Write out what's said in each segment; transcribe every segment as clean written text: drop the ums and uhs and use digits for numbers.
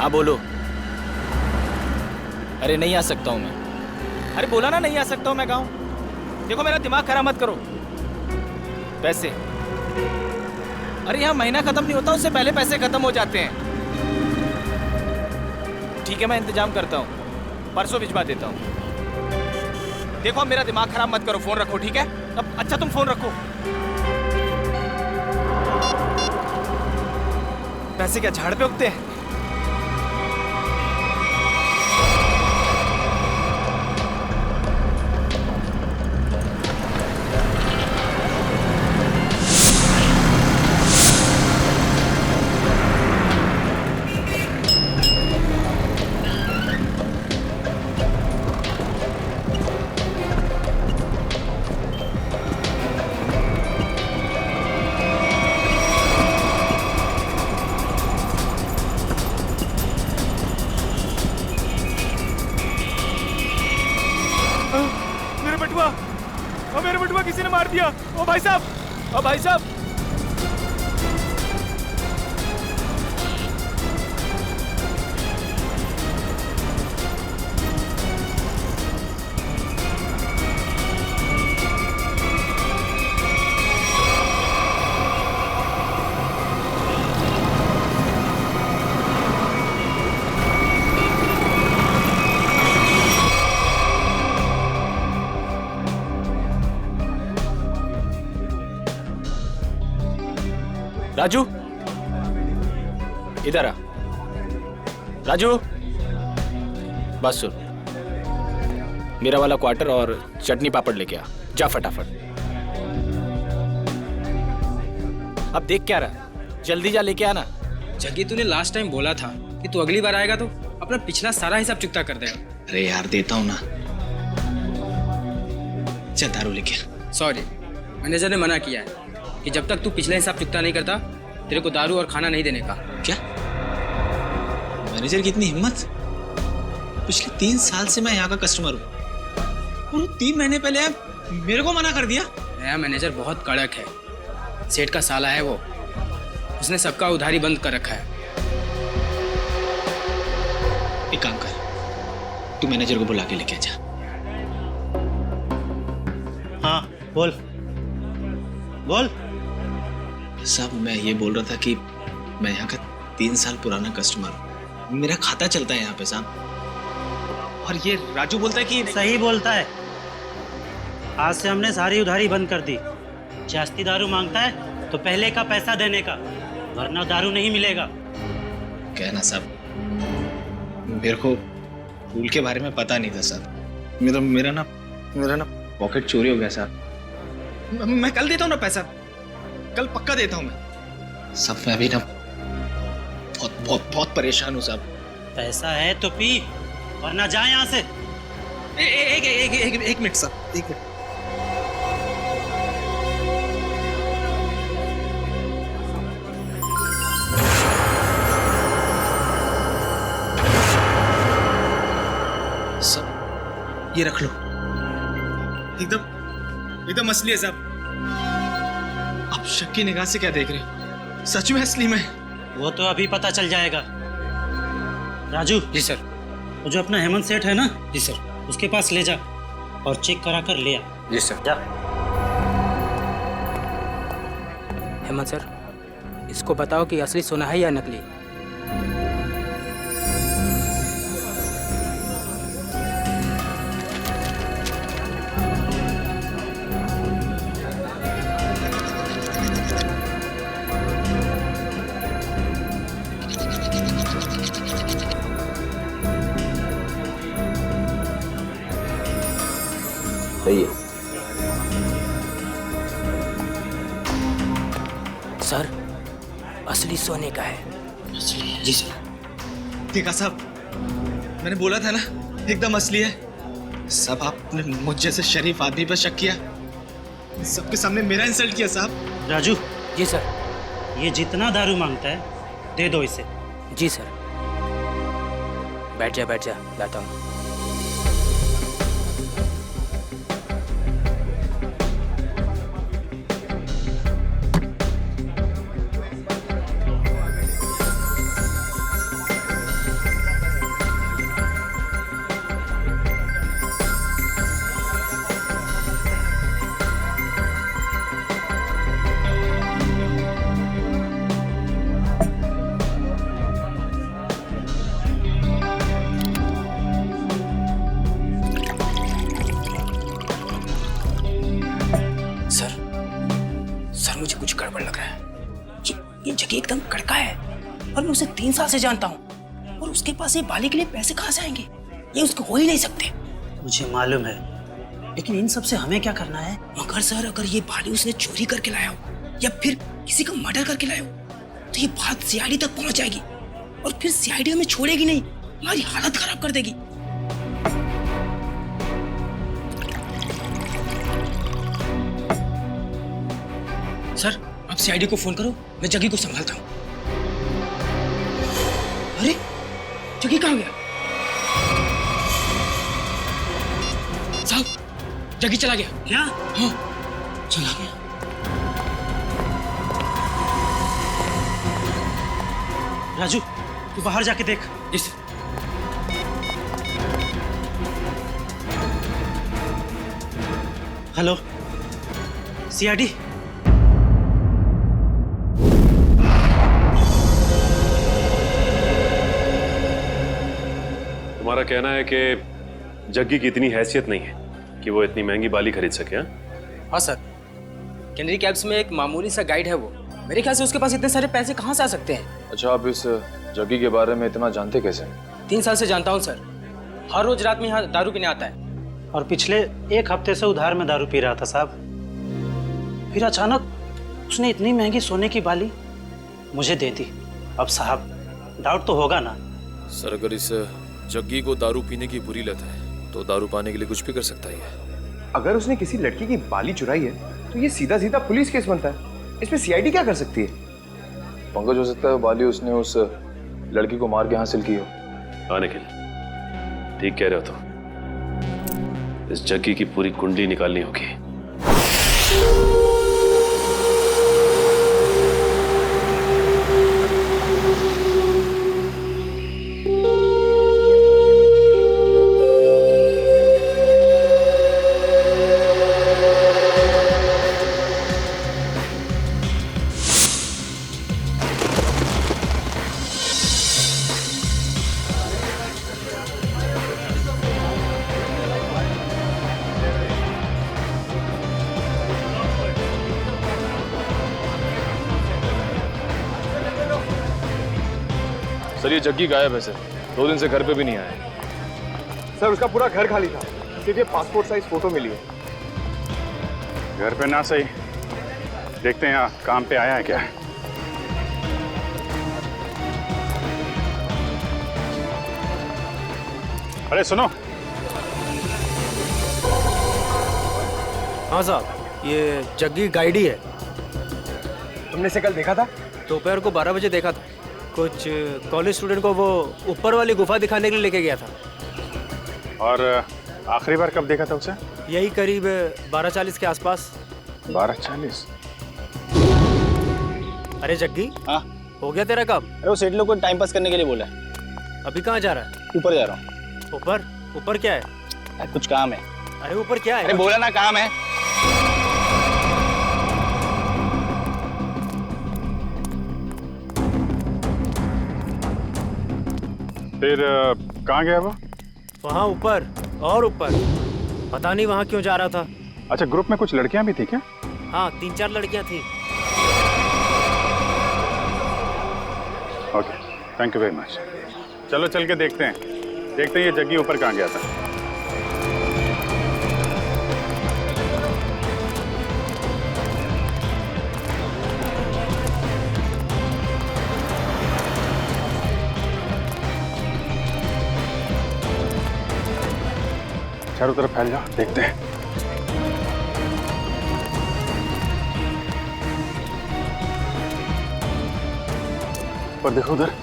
हाँ बोलो। अरे नहीं आ सकता हूँ मैं। अरे बोला ना नहीं आ सकता हूँ मैं गाँव। देखो मेरा दिमाग खराब मत करो। पैसे, अरे यहाँ महीना खत्म नहीं होता उससे पहले पैसे खत्म हो जाते हैं। ठीक है मैं इंतजाम करता हूँ, परसों भिजवा देता हूँ। देखो अब मेरा दिमाग खराब मत करो, फोन रखो ठीक है। अब अच्छा तुम फोन रखो। पैसे क्या झाड़ पे उगते हैं? मेरे बटुआ किसी ने मार दिया। ओ भाई साहब, ओ भाई साहब। राजू इधर आ। राजू बस सुन, मेरा वाला क्वार्टर और चटनी पापड़ लेके आ, जा फटाफट। अब देख क्या रहा, जल्दी जा लेके आना। जग्गी तूने लास्ट टाइम बोला था कि तू अगली बार आएगा तो अपना पिछला सारा हिसाब चुकता कर देगा। अरे यार देता हूँ ना, चल दारू लेके आ। सॉरी, मैनेजर ने मना किया है कि जब तक तू पिछला हिसाब चुकता नहीं करता तेरे को दारू और खाना नहीं देने का। क्या मैनेजर की इतनी हिम्मत? पिछले 3 साल से मैं यहाँ का कस्टमर हूँ और 3 महीने पहले मेरे को मना कर दिया। नया मैनेजर बहुत कड़क है, सेठ का साला है वो, उसने सबका उधारी बंद कर रखा है। एक काम कर, तू मैनेजर को बुला के लेके जा। हाँ बोल बोल। साहब मैं ये बोल रहा था कि मैं यहाँ का 3 साल पुराना कस्टमर हूँ, मेरा खाता चलता है यहाँ पे साहब। और ये राजू बोलता है कि सही बोलता है, आज से हमने सारी उधारी बंद कर दी। जास्ती दारू मांगता है तो पहले का पैसा देने का, वरना दारू नहीं मिलेगा। कहना साहब, मेरे को फूल के बारे में पता नहीं था साहब। मेरा ना पॉकेट चोरी हो गया साहब। मैं कल देता हूँ ना पैसा, कल पक्का देता हूँ मैं। सब मैं अभी ना बहुत बहुत बहुत परेशान हूँ साहब। पैसा है तो पी, वरना जा यहाँ से। एक मिनट साहब, एक मिनट। सब ये रख लो, एकदम असली है साहब। आप शक की निगाह से क्या देख रहे हो? सच में असली में? वो तो अभी पता चल जाएगा। राजू। जी सर। वो जो अपना हेमंत सेठ है ना, जी सर, उसके पास ले जा और चेक करा कर ले आ। जी सर। जा। हेमंत सर, इसको बताओ कि असली सोना है या नकली। सही है सर, असली सोने का है। जी सर। देखा साहब, मैंने बोला था ना एकदम असली है। सब आपने मुझ जैसे शरीफ आदमी पर शक किया, सबके सामने मेरा इंसल्ट किया साहब। राजू। जी सर। ये जितना दारू मांगता है दे दो इसे। जी सर। बैठ जा, लाता हूँ। गड़बड़ लग रहा है। ये जगह एकदम कड़का है और मैं उसे 3 साल से जानता हूँ, और उसके पास ये बाली के लिए पैसे कहाँ से आएंगे? ये उसको हो ही नहीं सकते। मुझे मालूम है, लेकिन इन सब से हमें क्या करना है? मगर सर, अगर ये बाली उसने चोरी करके लाया हो या फिर किसी का मर्डर करके लाया हो, तो ये बात सीआईडी तक पहुंच जाएगी, और फिर सीआईडी हमें छोड़ेगी नहीं, हमारी हालत खराब कर देगी। सर, आप सीआईडी को फोन करो, मैं जगी को संभालता हूँ। अरे, जगी कहाँ गया? साहब, जगी चला गया। क्या? हाँ, चला गया। राजू, तू बाहर जाके देख। इस हेलो, सीआईडी। तुम्हारा कहना है कि जग्गी की इतनी हैसियत नहीं है कि वो इतनी महंगी बाली खरीद सके? हाँ सर, कैनरी कैब्स में एक मामूली सा गाइड है वो। मेरे ख्याल से उसके पास इतने सारे पैसे कहाँ से आ सकते हैं? अच्छा, आप इस जग्गी के बारे में इतना जानते कैसे? 3 साल से जानता हूँ सर। हर रोज रात में यहाँ दारू पीने आता है। और पिछले 1 हफ्ते से उधार में दारू पी रहा था साहब। फिर अचानक उसने इतनी महंगी सोने की बाली मुझे दे दी। अब साहब, डाउट तो होगा ना? सर, अगर इस जग्गी को दारू पीने की बुरी लत है तो दारू पाने के लिए कुछ भी कर सकता है। अगर उसने किसी लड़की की बाली चुराई है तो ये सीधा सीधा पुलिस केस बनता है। इसमें सीआईडी क्या कर सकती है? पंकज, हो सकता है बाली उसने उस लड़की को मार के हासिल की हो। हाँ निखिल, ठीक कह रहे हो। तो इस जग्गी की पूरी कुंडली निकालनी होगी। सर, ये जग्गी गायब है सर। 2 दिन से घर पे भी नहीं आया। सर, उसका पूरा घर खाली था, सिर्फ ये पासपोर्ट साइज फोटो मिली है। घर पे ना सही, देखते हैं यहाँ काम पे आया है क्या। अरे सुनो। हाँ साहब, ये जग्गी गाइड ही है। तुमने इसे कल देखा था? दोपहर को 12 बजे देखा था। कुछ कॉलेज स्टूडेंट को वो ऊपर वाली गुफा दिखाने के लिए लेके गया था। और आखिरी बार कब देखा था उसे? यही करीब 12:40 के आसपास। 12:40? अरे जग्गी, हाँ, हो गया तेरा काम? अरे वो सेठ लोग को टाइम पास करने के लिए बोला है। अभी कहाँ जा रहा है? ऊपर जा रहा हूँ। ऊपर? ऊपर क्या है? कुछ काम है। अरे ऊपर क्या है? अरे बोला ना, काम है। फिर कहाँ गया वो? वहाँ ऊपर और ऊपर, पता नहीं वहाँ क्यों जा रहा था। अच्छा, ग्रुप में कुछ लड़कियां भी थी क्या? हाँ, 3-4 लड़कियाँ थी। Okay, thank you very much. चलो चल के देखते हैं ये जग्गी ऊपर कहाँ गया था। चारों तरफ फैल जाओ, देखते हैं। पर देखो उधर।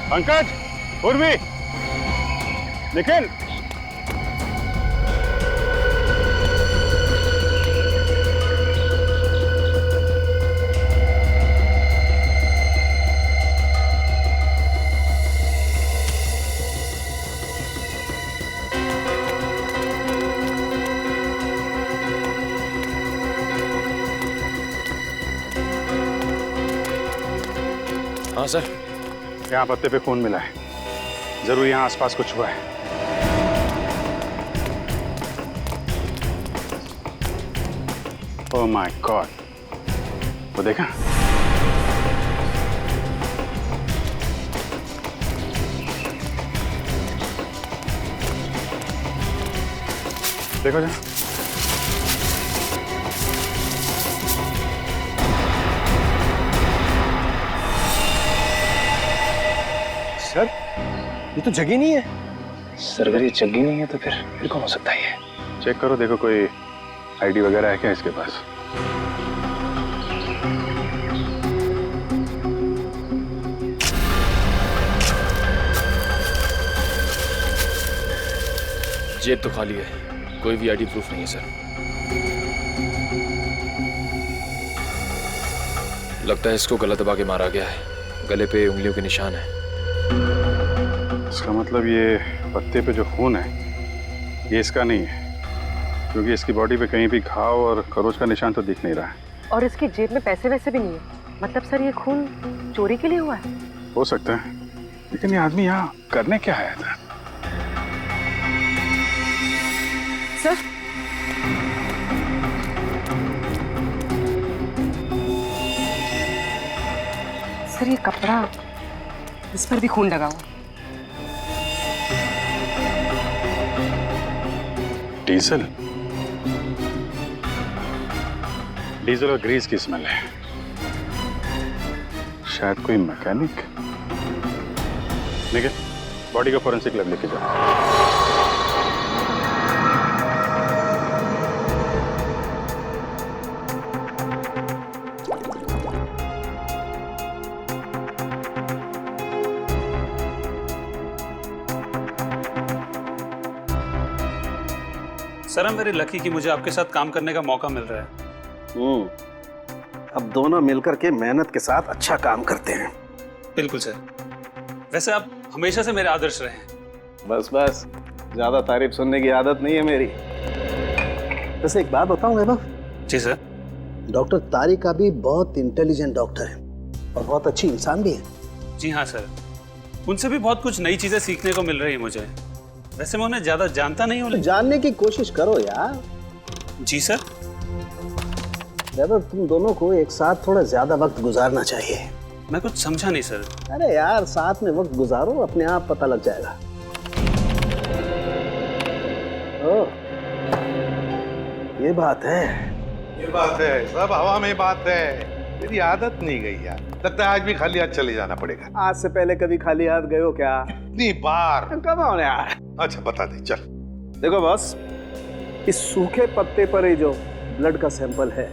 पंकज, उर्वी, निखिल, हाँ सर। यहाँ पत्ते पे खून मिला है, जरूर यहाँ आसपास कुछ हुआ है। ओह माय गॉड, वो देखा? देखो जा। सर ये तो जगह नहीं है। सर अगर ये जग्गी नहीं है तो फिर कौन हो सकता है ये? चेक करो, देखो कोई आईडी वगैरह है क्या इसके पास? जेब तो खाली है, कोई भी आईडी प्रूफ नहीं है सर। लगता है इसको गला दबा के मारा गया है, गले पे उंगलियों के निशान है। इसका मतलब ये पत्ते पे जो खून है ये इसका नहीं है, क्योंकि इसकी बॉडी पे कहीं भी घाव और खरोच का निशान तो दिख नहीं रहा है। और इसकी जेब में पैसे वैसे भी नहीं है, मतलब सर ये खून चोरी के लिए हुआ है? हो सकता है, लेकिन ये आदमी यहाँ करने क्या आया था? सर सर ये कपड़ा, इस पर भी खून लगा हुआ। डीजल, डीजल और ग्रीस की स्मेल है, शायद कोई मैकेनिक। निकल, बॉडी का फोरेंसिक लैब लेके जाओ। सर I'm very lucky कि मुझे आपके साथ काम करने का मौका मिल रहा है। अब दोनों मिलकर के मेहनत के साथ अच्छा काम करते हैं। बिल्कुल सर। वैसे आप हमेशा से मेरे आदर्श रहे हैं। बस बस, ज्यादा तारीफ सुनने की आदत नहीं है मेरी। वैसे एक बात बताऊं वैभव? जी सर। डॉक्टर तारिका भी बहुत इंटेलिजेंट डॉक्टर है और बहुत अच्छी इंसान भी है। जी हाँ सर, उनसे भी बहुत कुछ नई चीजें सीखने को मिल रही है मुझे। वैसे मैं उन्हें ज्यादा जानता नहीं हूँ। तो जानने की कोशिश करो यार। जी सर। वैभव तुम दोनों को एक साथ थोड़ा ज्यादा वक्त गुजारना चाहिए। मैं कुछ समझा नहीं सर। अरे यार साथ में वक्त गुजारो, अपने आप पता लग जाएगा। ओह, ये बात है। ये बात है, सब हवा में बात है। तेरी आदत नहीं गई यार, लगता है आज भी खाली हाथ चले जाना पड़ेगा। आज से पहले कभी खाली हाथ गए हो क्या? इतनी बार। कब आओ यार। अच्छा बता दे, चल। देखो बॉस, इस सूखे पत्ते पर ये जो ब्लड का सैंपल है,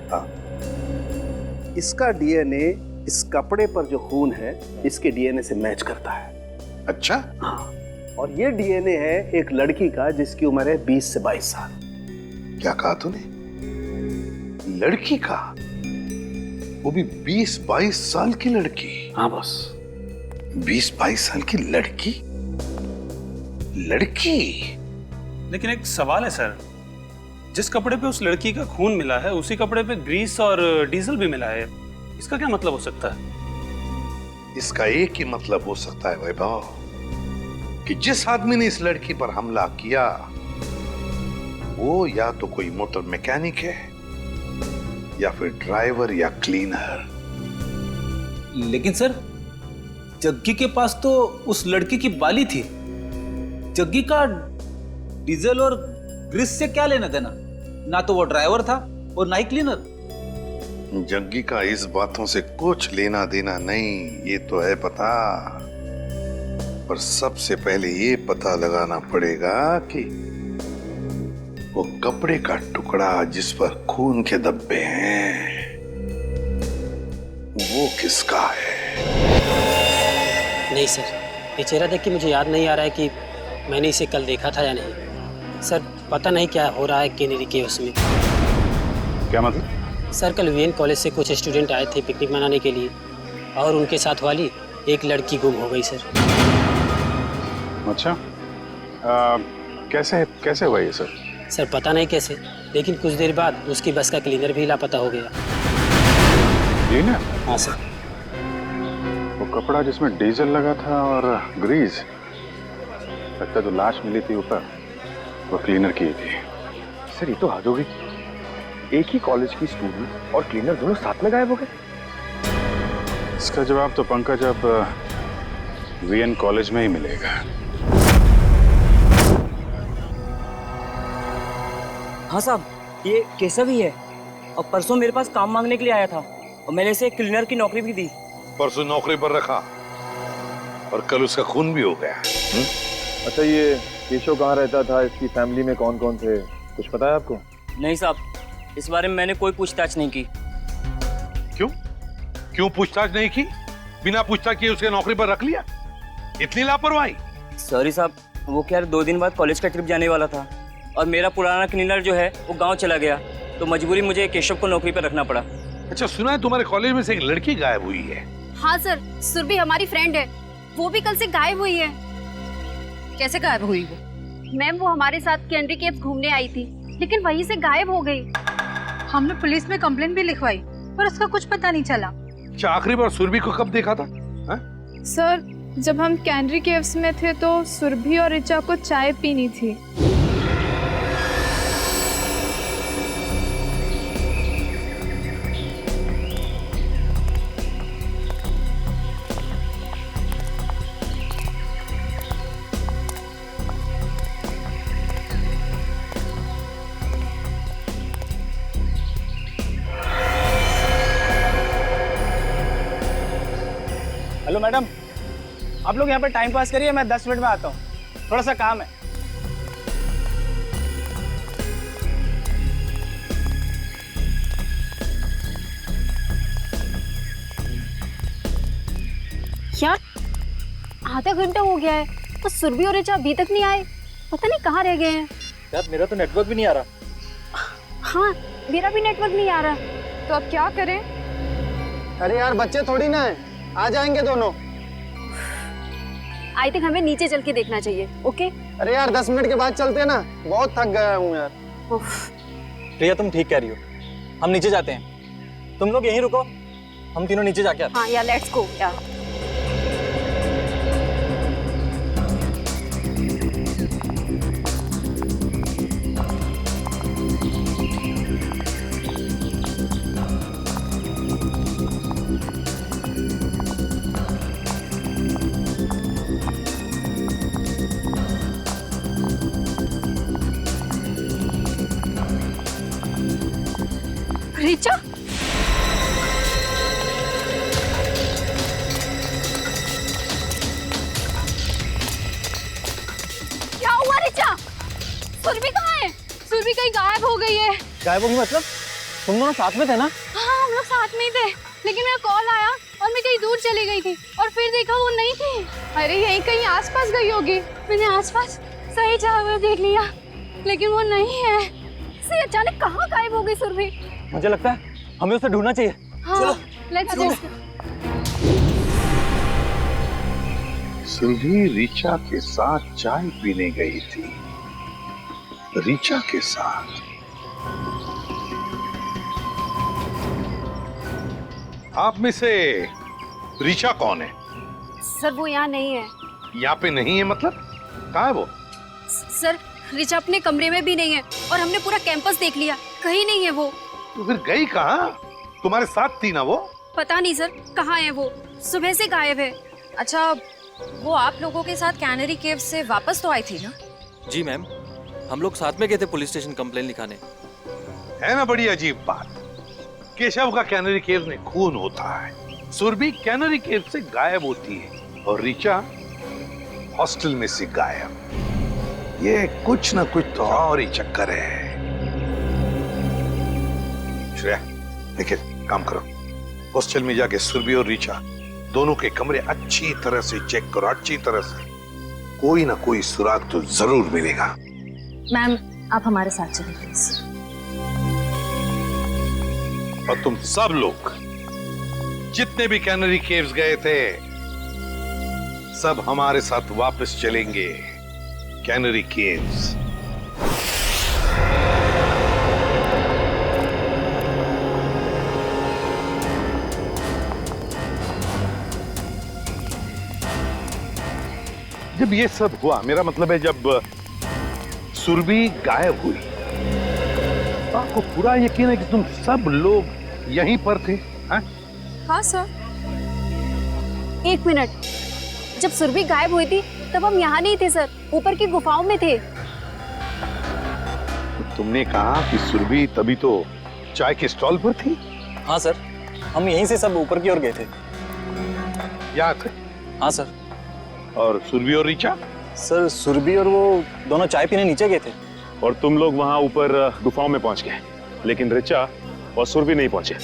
इसका डीएनए इस कपड़े पर जो खून है इसके डीएनए से मैच करता है। अच्छा? हाँ, और ये डीएनए है एक लड़की का जिसकी उम्र है 20 से 22 साल। क्या कहा तूने? लड़की का? वो भी 20-22 साल की लड़की? हाँ बॉस। 20-22 साल की लड़की? लड़की? लेकिन एक सवाल है सर, जिस कपड़े पे उस लड़की का खून मिला है उसी कपड़े पे ग्रीस और डीजल भी मिला है, इसका क्या मतलब हो सकता है? इसका एक ही मतलब हो सकता है वैभव, कि जिस आदमी ने इस लड़की पर हमला किया वो या तो कोई मोटर मैकेनिक है या फिर ड्राइवर या क्लीनर। लेकिन सर, जग्गी के पास तो उस लड़की की बाली थी। जग्गी का डीजल और ग्रीस से क्या लेना देना? ना तो वो ड्राइवर था और ना ही क्लीनर। जग्गी का इस बातों से कुछ लेना देना नहीं, ये तो है पता। पर सबसे पहले ये पता लगाना पड़ेगा कि वो कपड़े का टुकड़ा जिस पर खून के धब्बे हैं वो किसका है। नहीं सर, ये चेहरा देख के मुझे याद नहीं आ रहा है कि मैंने इसे कल देखा था या नहीं। सर पता नहीं क्या हो रहा है केनेरी के उसमें। क्या मतलब? सर कल वीएन कॉलेज से कुछ स्टूडेंट आए थे पिकनिक मनाने के लिए और उनके साथ वाली एक लड़की गुम हो गई सर। अच्छा, कैसे हुआ ये सर? सर पता नहीं कैसे, लेकिन कुछ देर बाद उसकी बस का क्लीनर भी लापता हो गया। क्लीनर? हाँ सर। वो कपड़ा जिसमें डीजल लगा था और ग्रीस, लगता है जो लाश मिली थी ऊपर वो क्लीनर की थी। सर ये तो हद हो गई, एक ही कॉलेज की स्टूडेंट और क्लीनर दोनों साथ में गायब हो गए। इसका जवाब तो पंकज अब वीएन कॉलेज में ही मिलेगा। हाँ साहब, ये केशव ही है और परसों मेरे पास काम मांगने के लिए आया था और मैंने इसे क्लीनर की नौकरी भी दी। परसों नौकरी पर रखा और कल उसका खून भी हो गया। अच्छा, ये केशव कहाँ रहता था, इसकी फैमिली में कौन कौन थे, कुछ पता है आपको? नहीं साहब, इस बारे में मैंने कोई पूछताछ नहीं की। क्यों पूछताछ नहीं की? बिना पूछताछ किए उसके नौकरी पर रख लिया? इतनी लापरवाही? सॉरी साहब, वो क्या 2 दिन बाद कॉलेज का ट्रिप जाने वाला था और मेरा पुराना क्लीनर जो है वो गांव चला गया, तो मजबूरी मुझे केशव को नौकरी पर रखना पड़ा। अच्छा, सुना है तुम्हारे कॉलेज में से एक लड़की गायब हुई है? हाँ सर, सुरभि हमारी फ्रेंड है, वो भी कल से गायब हुई है। कैसे गायब हुई वो? मैम वो हमारे साथ कैनरी केव्स घूमने आई थी, लेकिन वहीं से गायब हो गई। हमने पुलिस में कंप्लेंट भी लिखवाई पर उसका कुछ पता नहीं चला। अच्छा, आखिरी बार सुरभि को कब देखा था? सर, जब हम कैनरी केव्स में थे तो सुरभि और ऋचा को चाय पीनी थी। हेलो मैडम, आप लोग यहाँ पे टाइम पास करिए, मैं 10 मिनट में आता हूँ, थोड़ा सा काम है। यार आधा घंटा हो गया है और सुरभि और ऋचा अभी तक नहीं आए, पता नहीं कहाँ रह गए हैं। यार मेरा तो नेटवर्क भी नहीं आ रहा। हाँ मेरा भी नेटवर्क नहीं आ रहा, तो अब क्या करें? अरे यार बच्चे थोड़ी ना है, आ जाएंगे दोनों। आई थिंक हमें नीचे चल के देखना चाहिए। ओके? अरे यार 10 मिनट के बाद चलते हैं ना, बहुत थक गया हूँ यार। प्रिया तुम ठीक कह रही हो, हम नीचे जाते हैं, तुम लोग यहीं रुको, हम तीनों नीचे जाके आते हैं। हाँ यार, लेट्स गो यार। ऋचा, क्या हुआ ऋचा? सुरभि कहाँ है? सुरभि कहीं गायब हो गई है। गायब होगी मतलब? तुम दोनों साथ में थे ना? हाँ हम लोग साथ में ही थे, लेकिन मेरा कॉल आया और मैं कहीं दूर चली गई थी और फिर देखा वो नहीं थी। अरे यहीं कहीं आसपास गई होगी। मैंने आसपास सही जगह देख लिया, लेकिन वो नहीं है। से अचानक कहाँ गायब हो गई सुरभि? मुझे लगता है हमें उसे ढूंढना चाहिए। हाँ, लेट्स गो। सुरभि ऋचा के साथ चाय पीने गई थी। ऋचा के साथ? आप में से ऋचा कौन है? सर वो यहाँ नहीं है। यहाँ पे नहीं है मतलब? कहाँ है वो? सर ऋचा अपने कमरे में भी नहीं है और हमने पूरा कैंपस देख लिया, कहीं नहीं है वो। तो फिर गई कहाँ? तुम्हारे साथ थी ना वो? पता नहीं सर कहाँ है वो, सुबह से गायब है। अच्छा, वो आप लोगों के साथ कैनरी केव्स से वापस तो आई थी ना? जी मैम, हम लोग साथ में गए थे पुलिस स्टेशन कंप्लेन लिखाने। है ना बड़ी अजीब बात, केशव का कैनरी केव्स में खून होता है, सुरभि कैनरी केव से गायब होती है और ऋचा हॉस्टल में से गायब। ये कुछ ना कुछ तो और ही चक्कर है। श्रेया, निखिल, काम करो, हॉस्टल में जाके सुरभि और ऋचा दोनों के कमरे अच्छी तरह से चेक करो, अच्छी तरह से। कोई ना कोई सुराग तो जरूर मिलेगा। मैम आप हमारे साथ चलिए प्लीज। और तुम सब लोग जितने भी कैनरी केव्स गए थे, सब हमारे साथ वापस चलेंगे कैनरी केव्स। जब ये सब हुआ, मेरा मतलब है जब सुरभि गायब हुई, तो आपको पूरा यकीन है कि तुम सब लोग यहीं पर थे? हाँ सर। 1 मिनट, जब सुरभि गायब हुई थी तब हम यहाँ नहीं थे सर, ऊपर की गुफाओं में थे। तुमने कहा कि सुरभि तभी तो चाय के स्टॉल पर थी? हाँ सर, हम यहीं से सब ऊपर की ओर गए थे। यहाँ थे? हाँ सर। और सुरभि और ऋचा? सर सुरभि और वो दोनों चाय पीने नीचे गए थे। और तुम लोग वहां ऊपर गुफाओं में पहुंच गए, लेकिन ऋचा और सुरभि नहीं पहुंचे।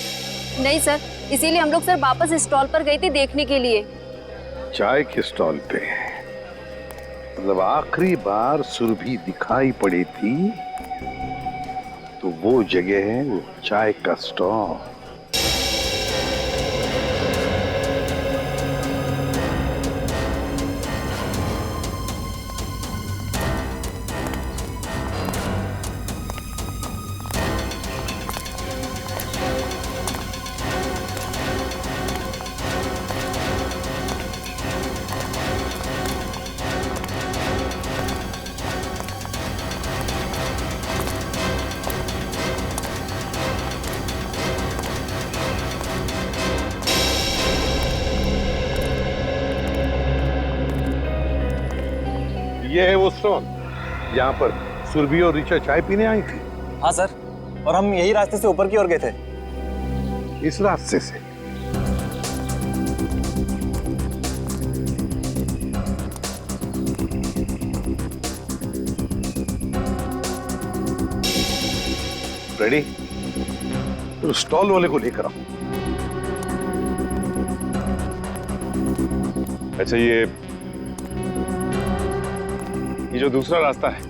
नहीं सर, इसीलिए हम लोग सर वापस स्टॉल पर गए थे देखने के लिए। चाय के स्टॉल पे? मतलब आखिरी बार सुरभि दिखाई पड़ी थी तो वो जगह है वो चाय का स्टॉल। ये है वो स्टॉल यहाँ पर सुरभि और ऋचा चाय पीने आई थी? हाँ सर, और हम यही रास्ते से ऊपर की ओर गए थे। इस रास्ते से? रेडी? तो स्टॉल वाले को लेकर आओ। अच्छा, ये जो दूसरा रास्ता है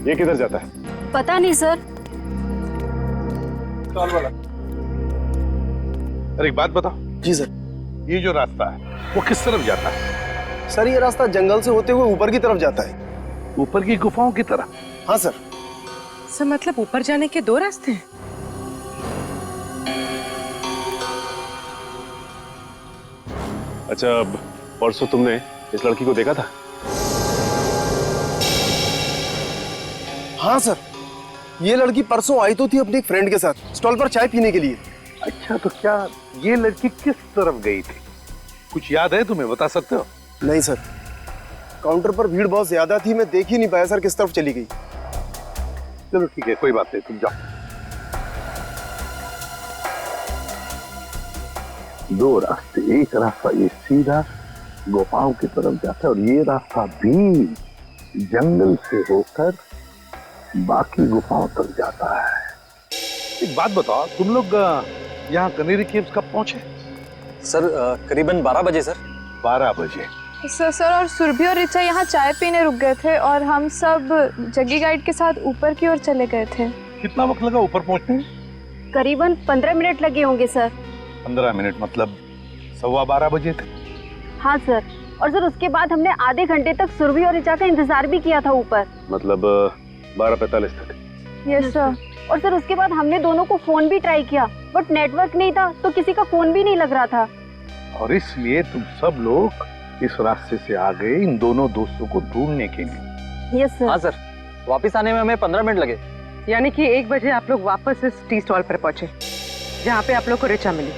ये किधर जाता है? पता नहीं सर। स्टॉल वाला, अरे एक बात बताओ। जी सर। ये जो रास्ता है वो किस तरफ जाता है? सर ये रास्ता जंगल से होते हुए ऊपर की तरफ जाता है। ऊपर की गुफाओं की तरफ? हाँ सर। सर मतलब ऊपर जाने के 2 रास्ते हैं? अच्छा, अब परसों तुमने इस लड़की को देखा था? हाँ सर, ये लड़की परसों आई तो थी अपनी एक फ्रेंड के साथ स्टॉल पर चाय पीने के लिए। अच्छा, तो क्या ये लड़की किस तरफ गई थी? कुछ याद है तुम्हें, बता सकते हो? नहीं सर, काउंटर पर भीड़ बहुत ज्यादा थी, मैं देख ही नहीं पाया सर किस तरफ चली गई। चलो ठीक है, कोई बात नहीं, तुम जाओ। 2 रास्ते, एक रास्ता ये सीधा गुफाओं की तरफ जाता है और ये रास्ता भी जंगल से होकर बाकी गुफाओं तक जाता है। एक बात बताओ, तुम लोग यहाँ कनेरी केव्स कब पहुंचे? सर करीबन 12 बजे सर। 12 बजे? सर और सुरभि और ऋचा यहाँ चाय पीने रुक गए थे और हम सब जग्गी गाइड के साथ ऊपर की ओर चले गए थे। कितना वक्त लगा ऊपर पहुंचने में? करीबन 15 मिनट लगे होंगे सर। 15 मिनट मतलब 12:15 बजे थे? हाँ सर, और सर उसके बाद हमने आधे घंटे तक सुरभि और ऋचा का इंतजार भी किया था ऊपर। मतलब 12:45 तक? Yes sir. और सर उसके बाद हमने दोनों को फोन भी ट्राई किया, बट नेटवर्क नहीं था तो किसी का फोन भी नहीं लग रहा था। और इसलिए तुम सब लोग इस रास्ते से आ गए इन दोनों दोस्तों को ढूंढने के लिए? Yes sir. हाँ सर, वापस आने में हमें 15 मिनट लगे। यानी कि 1 बजे आप लोग वापस इस टी स्टॉल पर पहुंचे जहाँ पे आप लोग को ऋचा मिली,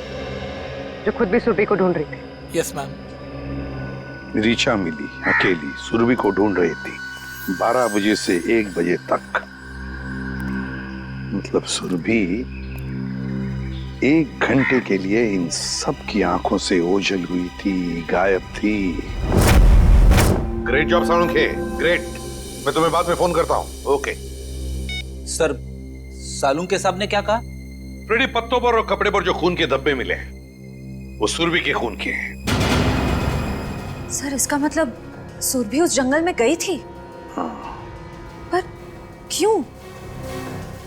जो खुद भी सुरभि को ढूंढ रही थी। Yes ma'am. ऋचा मिली अकेली, सुरभि को ढूंढ रही थी 12 बजे से 1 बजे तक। मतलब सुरभि 1 घंटे के लिए इन सब की आंखों से ओझल हुई थी, गायब थी। Great job Salunkhe, great. मैं तुम्हें बाद में फोन करता हूँ। ओके सर, सालुंखे साहब ने क्या कहा? फ्रेडी, पत्तों पर और कपड़े पर जो खून के धब्बे मिले वो सुरभि के खून के हैं। सर इसका मतलब सुरभि उस जंगल में गई थी? हाँ। पर क्यों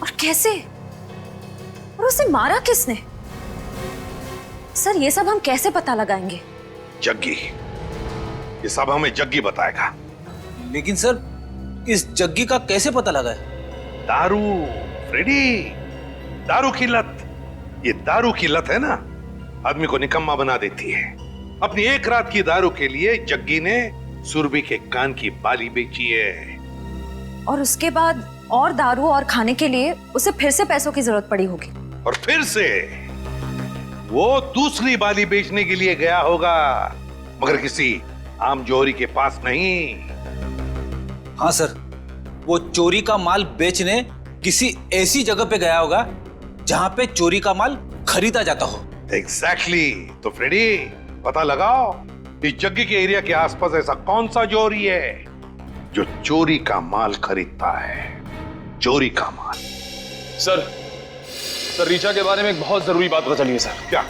और कैसे, और उसे मारा किसने? सर ये सब हम कैसे पता लगाएंगे? जग्गी, ये सब हमें जग्गी बताएगा। लेकिन सर इस जग्गी का कैसे पता लगा है? दारू फ्रेडी, दारू की लत। ये दारू की लत है ना, आदमी को निकम्मा बना देती है। अपनी 1 रात की दारू के लिए जग्गी ने सुरभि के कान की बाली बेची है। और उसके बाद और दारू और खाने के लिए उसे फिर से पैसों की जरूरत पड़ी होगी। और फिर से वो दूसरी बाली बेचने के लिए गया होगा, मगर किसी आम जौहरी के पास नहीं। हाँ सर, वो चोरी का माल बेचने किसी ऐसी जगह पे गया होगा जहां पे चोरी का माल खरीदा जाता हो। एग्जैक्टली। तो फ्रेडी, पता लगाओ इस जग्गी के एरिया के आसपास ऐसा कौन सा जौहरी है जो चोरी का माल खरीदता है। चोरी का माल। सर रीचा के बारे में एक बहुत जरूरी बात पता चली है सर। क्या?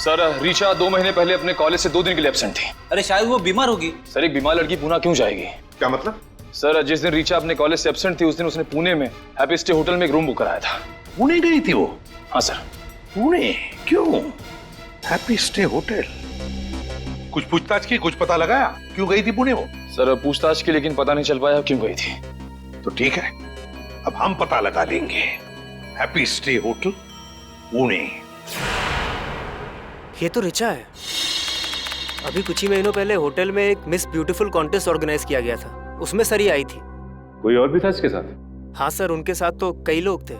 सर रीचा 2 महीने पहले अपने कॉलेज से 2 दिन के लिए एब्सेंट थी। अरे शायद वो बीमार होगी। सर एक बीमार लड़की पुणे क्यों जाएगी? क्या मतलब? सर जिस दिन रीचा अपने कॉलेज से एब्सेंट थी उस दिन उसने पुणे में हैप्पी स्टे होटल में एक रूम बुक कराया था। पुणे गई थी वो? हाँ सर। पुणे क्यों? Happy stay hotel? कुछ पूछताछ की, कुछ पता लगाया क्यों गई थी पुणे वो? सर पूछताछ की, लेकिन पता नहीं चल पाया क्यों गई थी। तो ठीक है, अब हम पता लगा लेंगे। Happy stay hotel Pune. ये तो ऋचा है। अभी कुछ ही महीनों पहले होटल में एक मिस ब्यूटीफुल कॉन्टेस्ट ऑर्गेनाइज किया गया था, उसमें सरी आई थी। कोई और भी था इसके साथ? हाँ सर, उनके साथ तो कई लोग थे।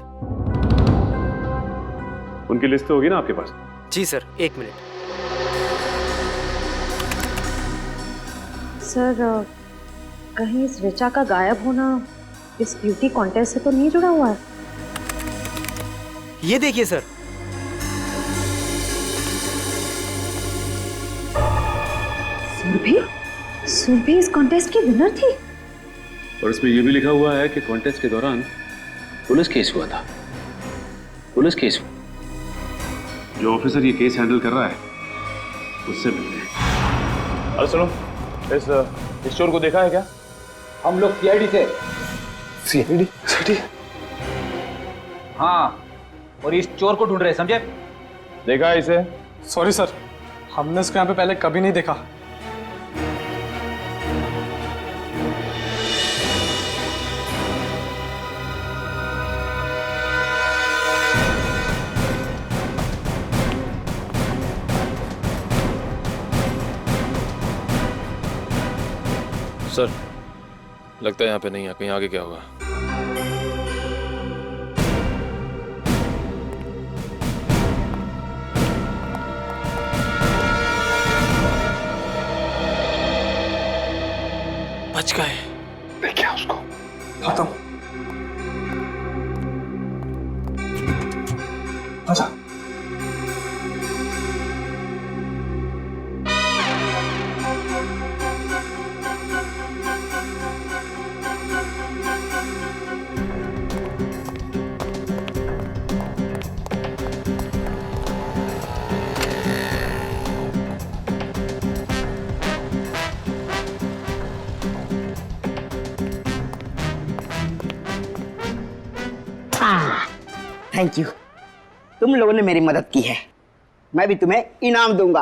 उनकी लिस्ट तो होगी ना आपके पास? जी सर, 1 मिनट। सर कहीं इस ऋचा का गायब होना इस ब्यूटी कॉन्टेस्ट से तो नहीं जुड़ा हुआ है? ये देखिए सर, सुरभि इस कॉन्टेस्ट की विनर थी। और इसमें यह भी लिखा हुआ है कि कॉन्टेस्ट के दौरान पुलिस केस हुआ था। Police case. जो ऑफिसर ये केस हैंडल कर रहा है उससे मिलते हैं। अरे सुनो, इस चोर को देखा है क्या? हम लोग सीआईडी से। सीआईडी? हाँ, और इस चोर को ढूंढ रहे हैं, समझे? देखा है इसे? सॉरी सर, हमने इसको यहाँ पे पहले कभी नहीं देखा। सर लगता है यहाँ पे नहीं है, कहीं आगे क्या होगा? बच गए। देखिए उसको। खत्म। अच्छा। थैंक यू, तुम लोगों ने मेरी मदद की है, मैं भी तुम्हें इनाम दूंगा।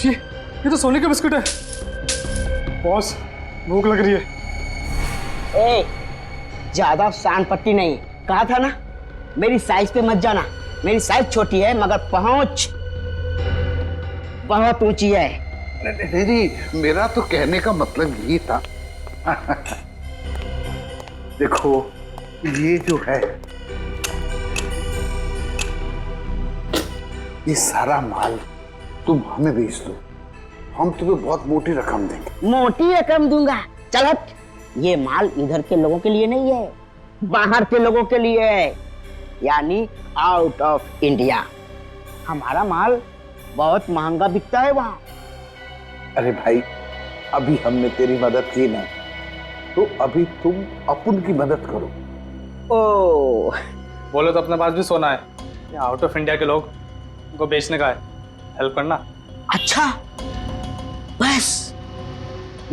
ये तो सोने का बिस्कुट है। बॉस, भूख लग रही है। ए, ज्यादा शान पट्टी नहीं, कहा था ना मेरी साइज पे मत जाना। मेरी साइज छोटी है मगर पहुंच बहुत ऊंची है। नहीं, मेरा तो कहने का मतलब यही था। देखो ये जो है, ये सारा माल तुम हमें बेच दो, हम तुम्हें बहुत मोटी रकम देंगे। मोटी रकम दूंगा? चल हट। ये माल इधर के लोगों के लिए नहीं है, बाहर के लोगों के लिए है, यानी आउट ऑफ इंडिया। हमारा माल बहुत महंगा बिकता है वहां। अरे भाई, अभी हमने तेरी मदद की ना, तो अभी तुम अपन की मदद करो। ओ, बोले तो अपने पास भी सोना है, ये आउट ऑफ इंडिया के लोग उनको बेचने का है, हेल्प करना। अच्छा, बस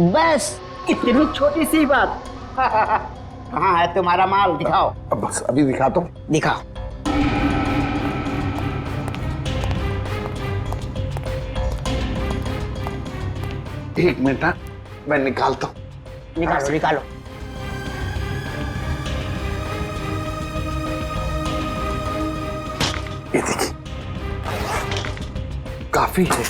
बस इतनी छोटी सी बात। कहाँ है तुम्हारा माल, दिखाओ। अब बस अभी दिखाता हूँ। दिखाओ। एक मिनट ना, मैं निकालता हूँ। निकालो निकालो। ये देखिए, काफी है।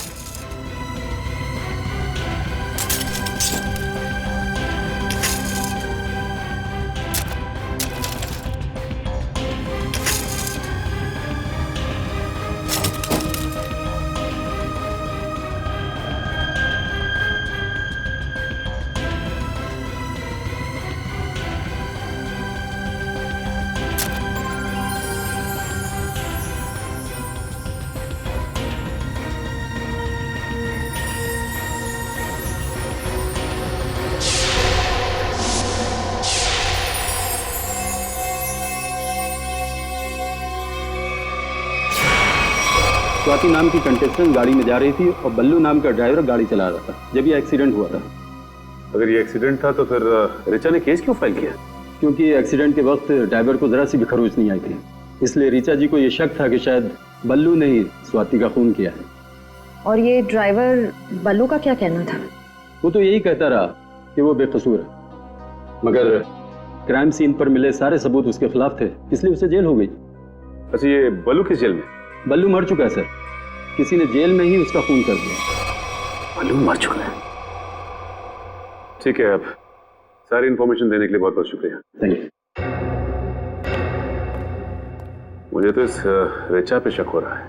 स्वाति नाम की कंटेस्टेंट गाड़ी में जा रही थी और बल्लू नाम का ड्राइवर गाड़ी चला रहा था जब ये एक्सीडेंट हुआ था। अगर ये एक्सीडेंट था तो फिर रिचा ने केस क्यों फाइल किया? क्योंकि एक्सीडेंट के वक्त ड्राइवर को जरा सी भी खरोच नहीं आई थी, इसलिए रिचा जी को ये शक था कि शायद बल्लू ने ही स्वाति का खून किया है। और ये ड्राइवर बल्लू का क्या कहना था? वो तो यही कहता रहा कि वो बेकसूर है, मगर क्राइम सीन पर मिले सारे सबूत उसके खिलाफ थे, इसलिए उसे जेल हो गई। अच्छा, ये बल्लू किस जेल में? बल्लू मर चुका है सर, किसी ने जेल में ही उसका खून कर दिया। बल्लू मर चुका है? ठीक है, अब सारी इंफॉर्मेशन देने के लिए बहुत बहुत शुक्रिया। Thank you. मुझे तो इस रिचा पे शक हो रहा है।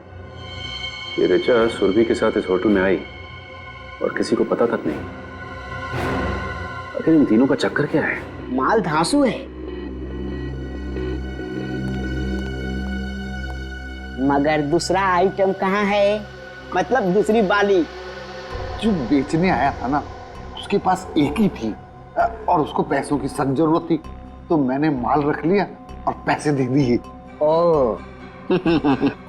ये रिचा सुरभि के साथ इस होटल में आई और किसी को पता तक नहीं। आखिर इन तीनों का चक्कर क्या है? माल धांसू है, मगर दूसरा आइटम कहाँ है? मतलब दूसरी बाली। जो बेचने आया था ना, उसके पास एक ही थी और उसको पैसों की सख्त जरूरत थी, तो मैंने माल रख लिया और पैसे दे दिए।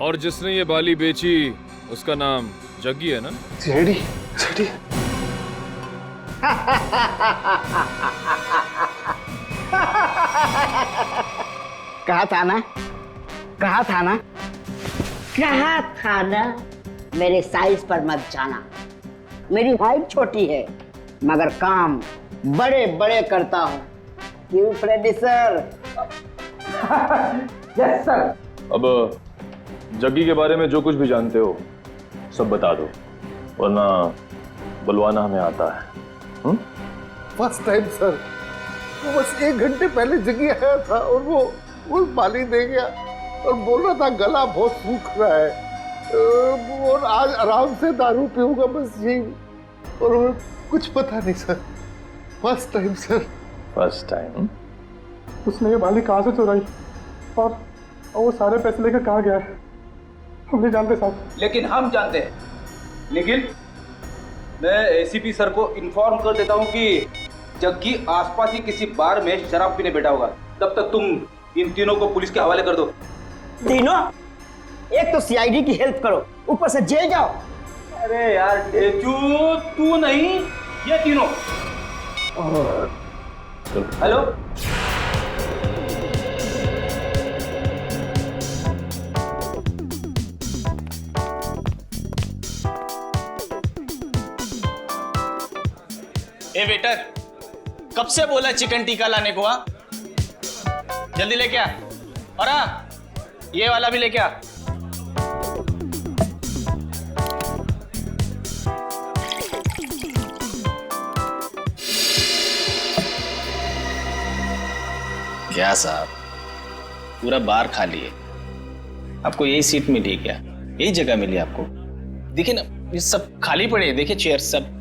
और जिसने ये बाली बेची उसका नाम जग्गी है ना? JD, JD. कहा था ना, कहा था ना, कहा था ना, मेरे साइज पर मत जाना। मेरी हाइट छोटी है मगर काम बड़े बड़े करता हूँ। क्यों प्रोड्यूसर? Yes sir. अब जग्गी के बारे में जो कुछ भी जानते हो सब बता दो, वरना बुलवाना हमें आता है। फर्स्ट टाइम सर, वो बस 1 घंटे पहले जग्गी आया था और वो बाली दे गया और बोल रहा था गला बहुत सूख रहा है और आज आराम से दारू पीऊंगा, बस यही। और कुछ पता नहीं sir, first time sir. First time? उसने ये बाली कहाँ से चुराई और वो सारे पैसे लेकर कहाँ गया है हम नहीं जानते साहब। लेकिन हम जानते हैं। लेकिन मैं एसीपी सर को इन्फॉर्म कर देता हूँ कि जग्गी आसपास ही किसी बार में शराब पीने बैठा होगा। तब तक तुम इन तीनों को पुलिस के हवाले कर दो। तीनों? एक तो सीआईडी की हेल्प करो, ऊपर से जेल जाओ। अरे यार टेचू, तू नहीं, ये तीनों। हेलो, ए वेटर, कब से बोला चिकन टिक्का लाने को? जल्दी लेके आ। और ये वाला भी लेके आ। क्या साहब, पूरा बार खाली है। आपको यही सीट मिली क्या? यही जगह मिली आपको? देखिए ना, ये सब खाली पड़े हैं, देखिए चेयर सब।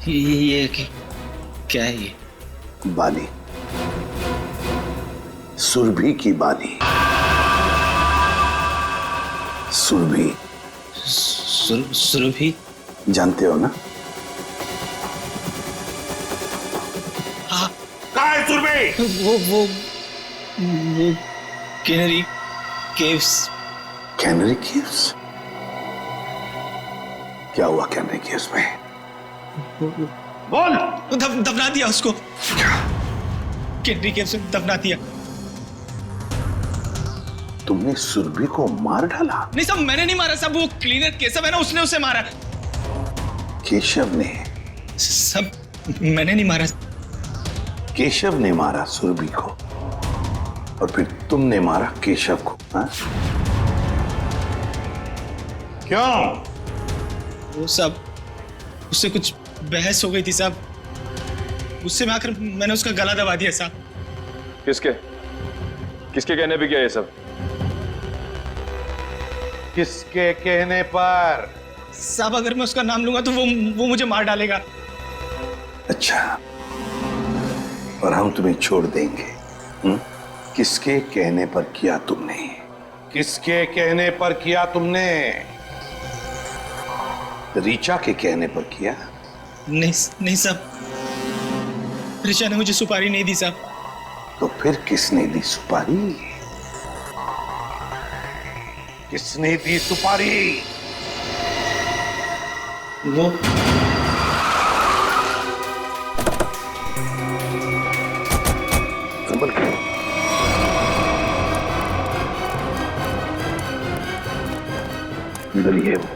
ये क्या है ये? बाली, सुरभि की बाली। सुरभि? सुरभि? जानते हो ना? वो कैनरी केव्स। Canary caves? क्या हुआ कैनरी केव्स में? बोल। दफना दिया उसको, कैनरी केव्स में दफना दिया। तुमने सुरभि को मार डाला? नहीं साहब, मैंने नहीं मारा साहब, वो क्लीनर केशव है ना, उसने उसे मारा। केशव ने? सब मैंने नहीं मारा। केशव ने मारा सुरभि को और फिर तुमने मारा केशव को, हाँ? क्यों? वो सब उससे कुछ बहस हो गई थी साहब, उससे में आकर मैंने उसका गला दबा दिया साहब। किसके किसके कहने पे किया ये सब? किसके कहने पर? साहब अगर मैं उसका नाम लूंगा तो वो मुझे मार डालेगा। अच्छा, और हम तुम्हें छोड़ देंगे? किसके कहने पर किया तुमने? किसके कहने पर किया तुमने? ऋचा के कहने पर किया? नहीं साहब, ऋचा ने मुझे सुपारी नहीं दी साहब। तो फिर किसने दी सुपारी? किसने दी सुपारी? वो इधर ही है वो।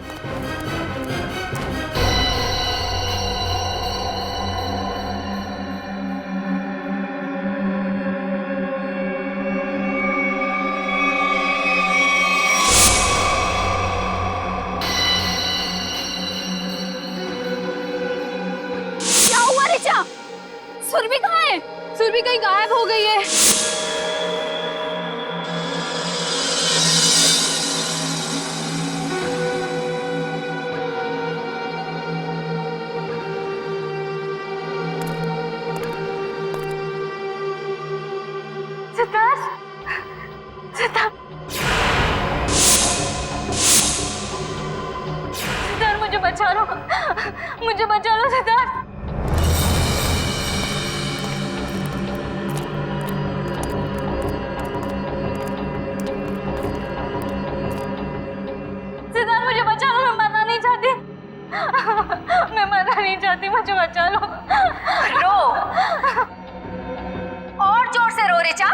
क्या हुआ ऋचा? सुरभि कहाँ है? सुरभि कहीं गायब हो गई है। सिद्धार्थ, सिद्धार्थ, सिद्धार्थ मुझे बचा लो, मुझे बचा लो सिद्धार्थ। सिद्धार्थ मुझे बचा लो, मैं मरना नहीं चाहती, मैं मरना नहीं चाहती, मुझे बचा लो। रो, और जोर से रो ऋचा।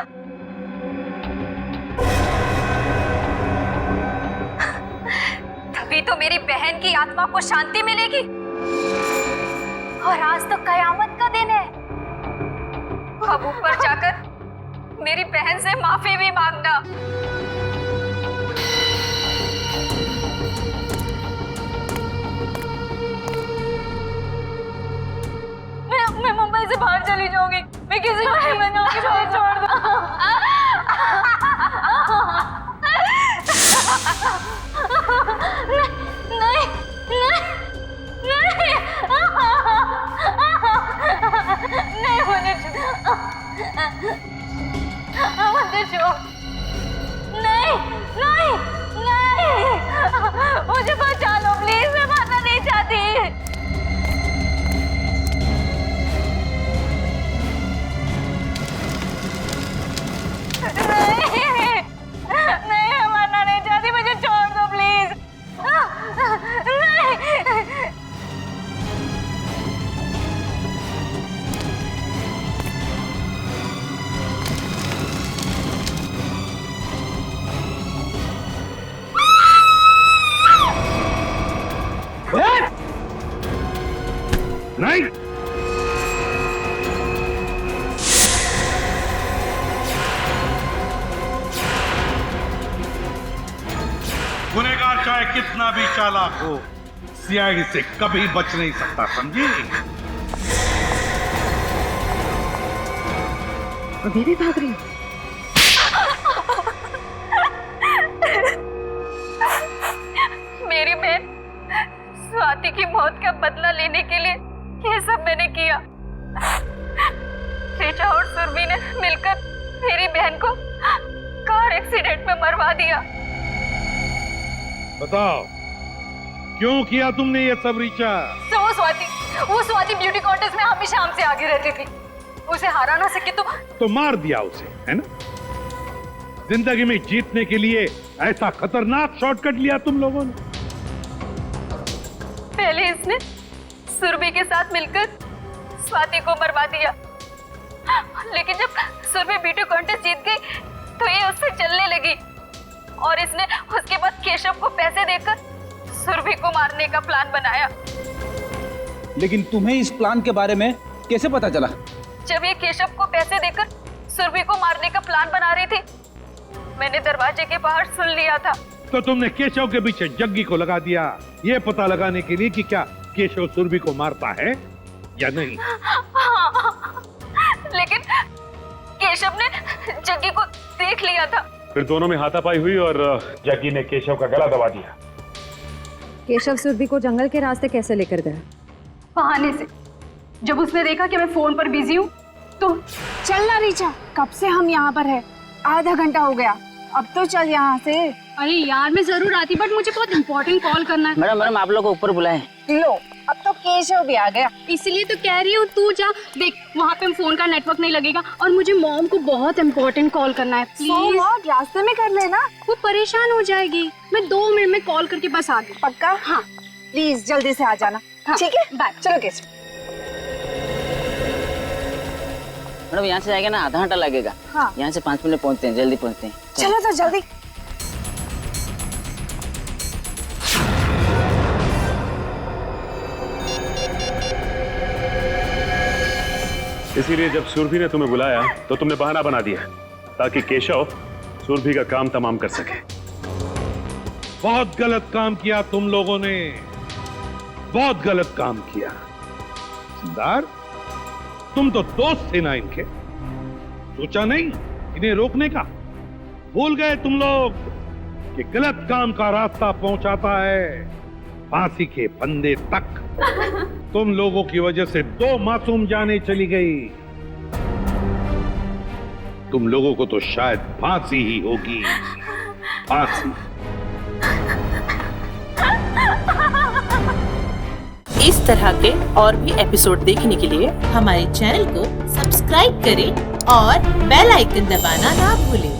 तभी तो मेरी बहन की आत्मा को शांति मिलेगी। और आज तो कयामत का दिन है। अब ऊपर जाकर मेरी बहन से माफी भी मांगना। मैं मुंबई से बाहर चली जाऊंगी, मैं किसी को नहीं बनाऊंगी, मुझे छोड़ दो। नहीं, नहीं, नहीं, नहीं, मुझे छोड़, नहीं, नहीं, नहीं, मुझे बचा लो प्लीज, मैं मरना नहीं चाहती। नहीं, मैं मरना नहीं चाहती, मुझे छोड़ दो प्लीज। नहीं, गुनहगार चाहे कितना भी चालाक हो, सीआईडी से कभी बच नहीं सकता, समझी? अभी भी भाग रही हो? मेरी बहन स्वाति की मौत का बदला लेने के लिए ये सब मैंने किया। ऋचा और सुरभि ने मिलकर मेरी बहन को कार एक्सीडेंट में मरवा दिया। बताओ, क्यों किया तुमने ये सब ऋचा? तो वो स्वाति ब्यूटी कॉन्टेस्ट में हमेशा हमसे आगे रहती थी। उसे हरा ना सके तो मार दिया उसे, है ना? जिंदगी में जीतने के लिए ऐसा खतरनाक शॉर्टकट लिया तुम लोगों ने। पहले इसने सुरभि के साथ मिलकर स्वाति को मरवा दिया, लेकिन जब सुरभि ब्यूटी कॉन्टेस्ट जीत गई तो ये उससे जलने लगी और इसने उसके बाद केशव को पैसे देकर सुरभि को मारने का प्लान बनाया। लेकिन तुम्हें इस प्लान के बारे में कैसे पता चला? जब ये केशव को पैसे देकर सुरभि को मारने का प्लान बना रही थी, मैंने दरवाजे के बाहर सुन लिया था। तो तुमने केशव के पीछे जग्गी को लगा दिया, ये पता लगाने के लिए कि क्या केशव सुरभि को मारता है या नहीं? लेकिन केशव ने जग्गी को देख लिया था। फिर दोनों में हाथापाई हुई और जग्गी ने केशव का गला दबा दिया। केशव सुरभि को जंगल के रास्ते कैसे लेकर गया? बहाने से। जब उसने देखा कि मैं फोन पर बिजी हूँ तो चलना रीचा, कब से हम यहाँ पर है? आधा घंटा हो गया, अब तो चल यहाँ से। अरे यार मैं जरूर आती, बट मुझे बहुत इम्पोर्टेंट कॉल करना है। मैडम आप लोग को ऊपर बुलाएं। लो, अब तो केशव भी आ गया। इसलिए तो कह रही हूँ तू जा, देख वहाँ पे फोन का नेटवर्क नहीं लगेगा और मुझे मॉम को बहुत इम्पोर्टेंट कॉल करना है। प्लीज रास्ते में कर लेना, वो परेशान हो जाएगी। मैं 2 मिनट में कॉल करके बस आ गई। पक्का? हाँ प्लीज जल्दी से आ जाना। ठीक है, बाय। चलो केशव। मैडम यहाँ से जाएगा ना आधा घंटा लगेगा। हाँ। यहाँ से 5 मिनट पहुँचते हैं, जल्दी पहुँचते हैं। चलो तो जल्दी। इसीलिए जब सुरभि ने तुम्हें बुलाया तो तुमने बहाना बना दिया ताकि केशव सुरभि का काम तमाम कर सके। बहुत गलत काम किया तुम लोगों ने, बहुत गलत काम किया। सरदार, तुम तो दोस्त थे ना इनके, सोचा नहीं इन्हें रोकने का? भूल गए तुम लोग कि गलत काम का रास्ता पहुंचाता है फांसी के फंदे तक। तुम लोगों की वजह से 2 मासूम जानें चली गई। तुम लोगों को तो शायद फांसी ही होगी, फांसी। इस तरह के और भी एपिसोड देखने के लिए हमारे चैनल को सब्सक्राइब करें और बेल आइकन दबाना ना भूलें।